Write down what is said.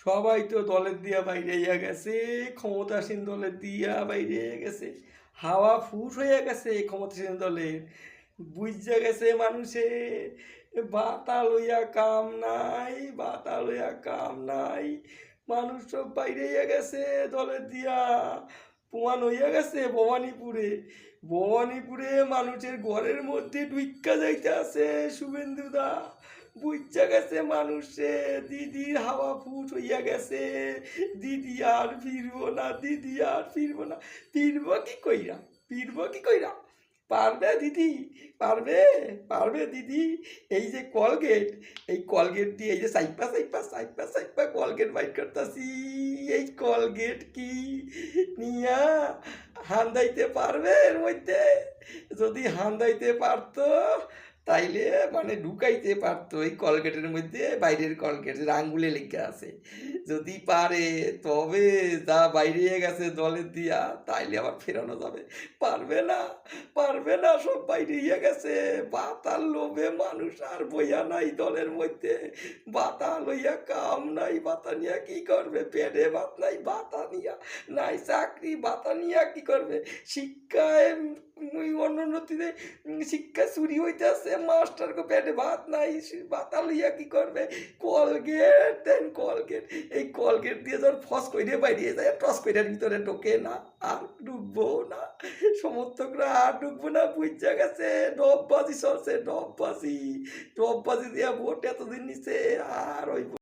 সবাই তো দলের দিয়া বাইরে হইয়া গেছে, ক্ষমতাসীন দলের দিয়া বাইরে হইয়া গেছে, হাওয়া ফুস হইয়া গেছে ক্ষমতাসীন দলের, বুঝা গেছে মানুষে বাতা লইয়া কাম নাই, বাতা লইয়া কাম নাই, মানুষ সব বাইরে হইয়া গেছে দলের দিয়া। প্রমাণ হইয়া গেছে ভবানীপুরে, ভবানীপুরে মানুষের ঘরের মধ্যে ঢুইক্কা যাইতে আছে শুভেন্দুদা, বুঝা গেছে মানুষে দিদির হাওয়া ফুট হইয়া গেছে, দিদি আর ফিরবো না, দিদি আর ফিরবো না। ফিরবো কি কইরা, ফিরবো কি কইরা? পারবে দিদি, পারবে, পারবে দিদি। এই যে কলগেট, এই কলগেট দিয়ে এই যে সাইপা সাইপা সাইপা সাইপা কলগেট বাইট করতেছি, এই কলগেট কি নিয়া হান্দাইতে পারবে এর মধ্যে? যদি হান্দাইতে পারতো তাইলে মানে ঢুকাইতে পারতো এই কলগেটের মধ্যে, বাইরের কলগেট আঙ্গুলে লেগে আছে, যদি পারে তবে যা বাইরে গেছে দলের দিয়া তাইলে আবার ফেরানো যাবে। পারবে না, পারবে না, সব বাইরে গেছে। বাতার লোভে মানুষ আর বইয়া নাই দলের মধ্যে, বাতা লইয়া কাম নাই, বাতা নিয়া কি করবে? পেটে ভাত নাই, বাতা নিয়া নাই চাকরি, বাতা নিয়া কি করবে? শিক্ষায় অনুন্নতিতে শিক্ষা চুরি হইতেছে, মাস্টারকে পেটে ভাত নাই, বাতা লইয়া কি করবে? কলগেট দেন কলগেট, এই কলগেট দিয়ে যখন ফস করে বাইরে যায়, টস কইরার ভিতরে ঢোকে না, আর ঢুকবো না, সমর্থকরা আর ঢুকবো না, বুঝা গেছে ডববাজি চলছে, ডববাজি, ডববাজি দিয়া ভোট এতদিন নিছে, আর ওই